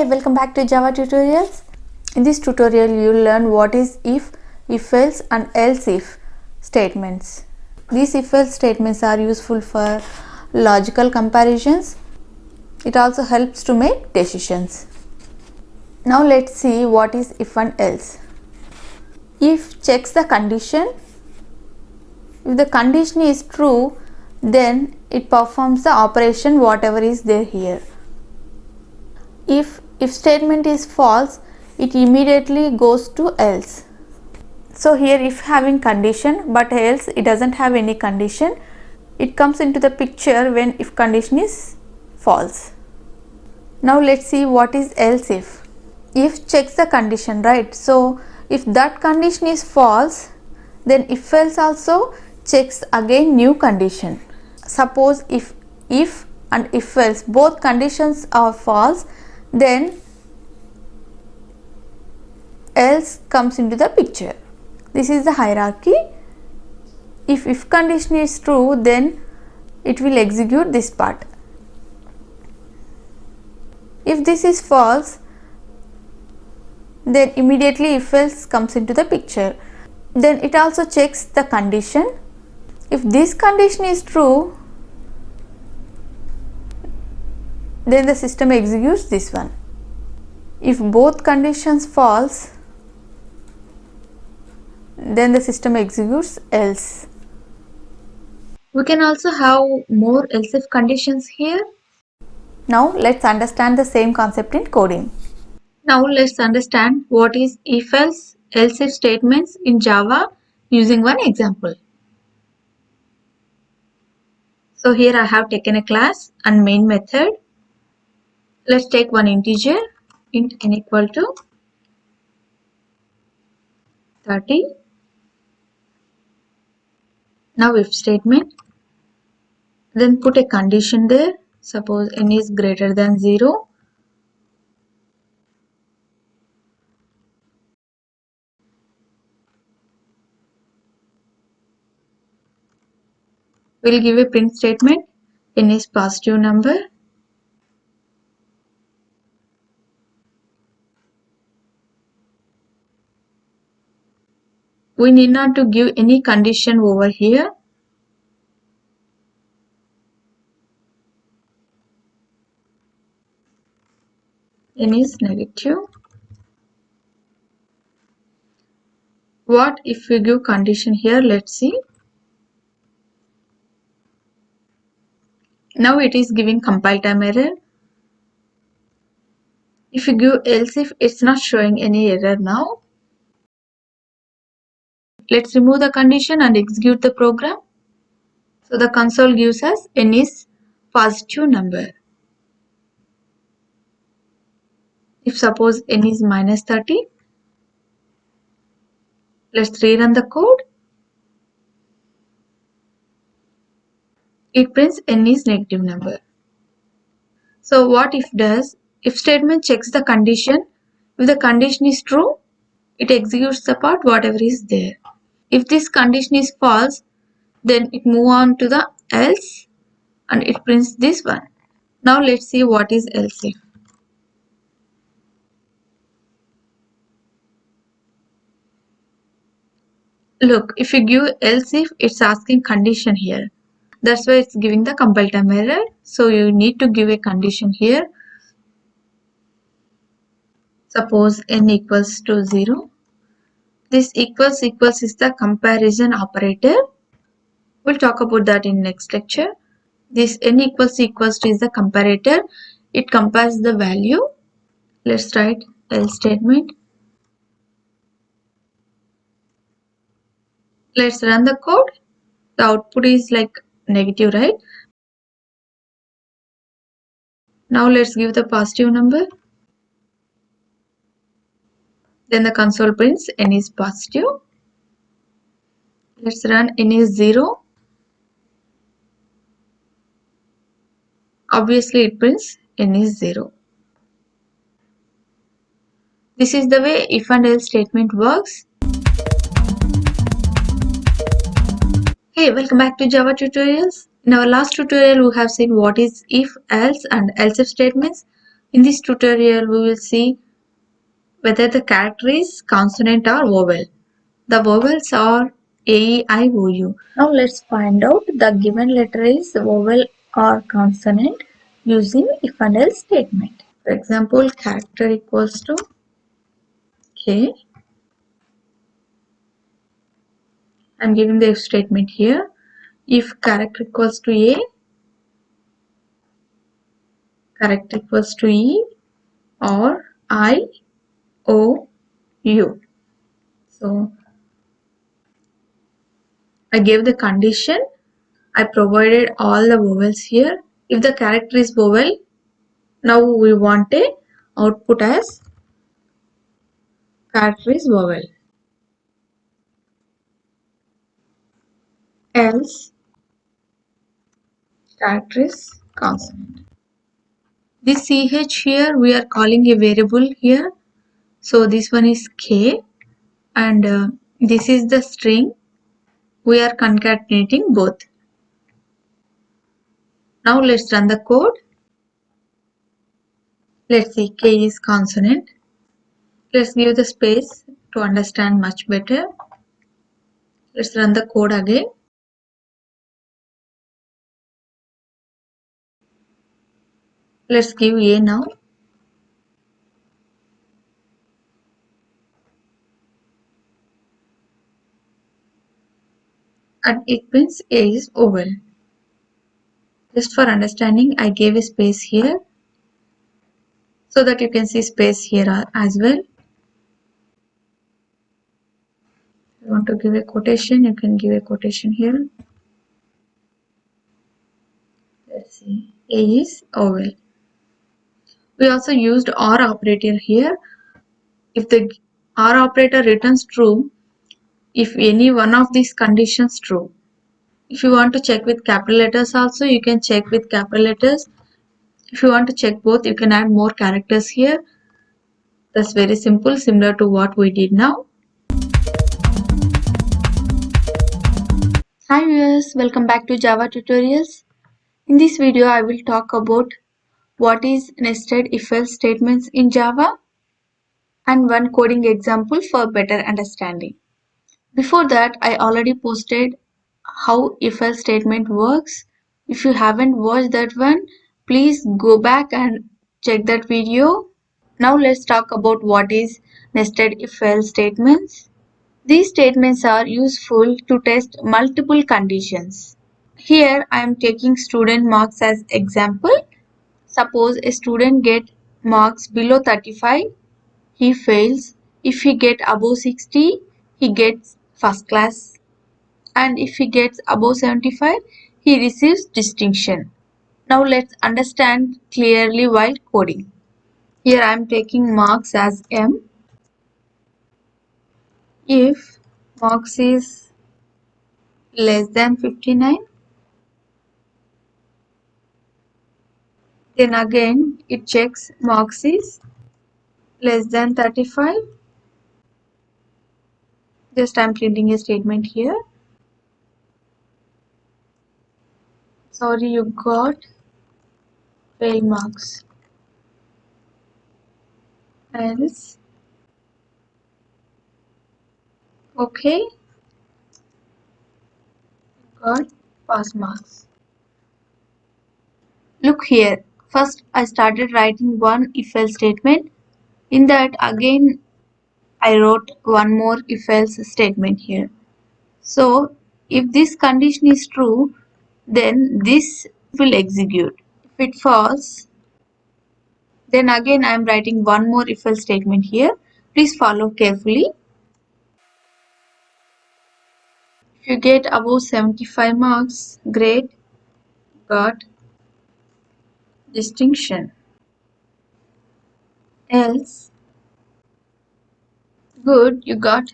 welcome back to Java Tutorials. In this tutorial you will learn what is if else and else if statements. These if else statements are useful for logical comparisons. It also helps to make decisions. Now let's see what is if and else. If checks the condition. If the condition is true, then it performs the operation whatever is there here. If statement is false, it immediately goes to else. So here if having condition, but else it doesn't have any condition, it comes into the picture when if condition is false. Now let's see what is else if. If checks the condition, right? So if that condition is false, then if else also checks again new condition. Suppose if and if else both conditions are false, then else comes into the picture. This is the hierarchy. If condition is true, then it will execute this part. If this is false, then immediately if else comes into the picture. Then it also checks the condition. If this condition is true, then the system executes this one. If both conditions false, then the system executes else. We can also have more else if conditions here. Now let's understand the same concept in coding. Now let's understand what is if else if statements in Java using one example. So here I have taken a class and main method. Let's take one integer, int n equal to 30. Now if statement, then put a condition there. Suppose n is greater than 0. We'll give a print statement, n is positive number. We need not to give any condition over here. N is negative. What if we give condition here? Let's see. Now it is giving compile time error. If you give else if, it's not showing any error now. Let's remove the condition and execute the program. So the console gives us n is positive number. If suppose n is minus 30, let's rerun the code. It prints n is negative number. So what if does? If statement checks the condition. If the condition is true, it executes the part whatever is there. If this condition is false, then it move on to the else and it prints this one. Now let's see what is else if. Look, if you give else if, it's asking condition here. That's why it's giving the compile time error. So you need to give a condition here. Suppose n equals to 0. This equals is the comparison operator. We'll talk about that in next lecture. This n equals to is the comparator. It compares the value. Let's write else statement. Let's run the code. The output is like negative, right? Now let's give the positive number. Then the console prints n is positive. Let's run n is 0. Obviously it prints n is 0. This is the way if and else statement works. Hey, welcome back to Java Tutorials. In our last tutorial we have seen what is if, else and else if statements. In this tutorial, we will see whether the character is consonant or vowel. The vowels are A, E, I, O, U. Now let's find out the given letter is vowel or consonant using if and else statement. For example, character equals to K. I'm giving the if statement here. If character equals to A, character equals to E or I, O, U. So I gave the condition. I provided all the vowels here. If the character is vowel, now we want a output as character is vowel. Else character is consonant. This ch here we are calling a variable here. So this one is k and this is the string. We are concatenating both. Now let's run the code. Let's see, K is consonant. Let's give the space to understand much better. Let's run the code again. Let's give A now. And it means A is vowel. Just for understanding, I gave a space here so that you can see space here as well. If you want to give a quotation, you can give a quotation here. Let's see, A is vowel. We also used OR operator here. If the OR operator returns true, if any one of these conditions true. If you want to check with capital letters also, you can check with capital letters. If you want to check both, you can add more characters here. That's very simple, similar to what we did now. Hi viewers, welcome back to Java tutorials. In this video, I will talk about what is nested if-else statements in Java and one coding example for better understanding. Before that, I already posted how if-else statement works. If you haven't watched that one, please go back and check that video. Now let's talk about what is nested if-else statements. These statements are useful to test multiple conditions. Here I am taking student marks as example. Suppose a student get marks below 35, he fails. If he get above 60, he gets first class. And if he gets above 75, he receives distinction. Now let's understand clearly while coding. Here I am taking marks as M. If marks is less than 59, then again it checks marks is less than 35. Just I am printing a statement here. Sorry, you got fail marks. Else, okay, got pass marks. Look here. First, I started writing one if-else statement. In that, again, I wrote one more if-else statement here. So, if this condition is true, then this will execute. If it false, then again I am writing one more if-else statement here. Please follow carefully. If you get above 75 marks, great, got distinction. Else, good, you got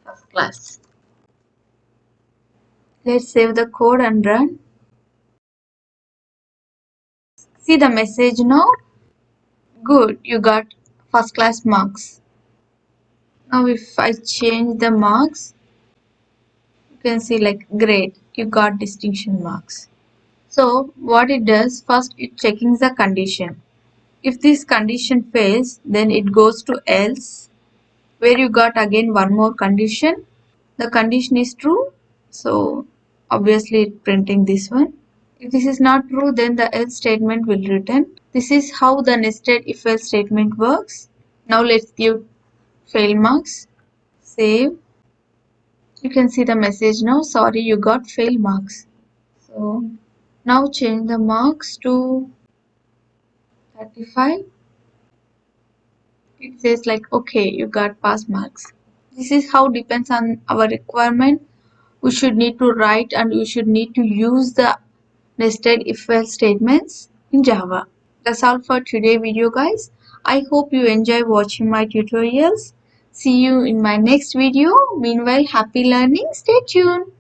first class. Let's save the code and run. See the message now. Good, you got first class marks. Now if I change the marks, you can see like great, you got distinction marks. So what it does, first it checking the condition. If this condition fails, then it goes to else, where you got again one more condition. The condition is true, so obviously it's printing this one. If this is not true, then the else statement will return. This is how the nested if else statement works. Now let's give fail marks. Save. You can see the message now. Sorry, you got fail marks. So now change the marks to 35. It says like, okay, you got pass marks. This is how depends on our requirement. We should need to write and we should need to use the nested if else statements in Java. That's all for today video guys. I hope you enjoy watching my tutorials. See you in my next video. Meanwhile, happy learning. Stay tuned.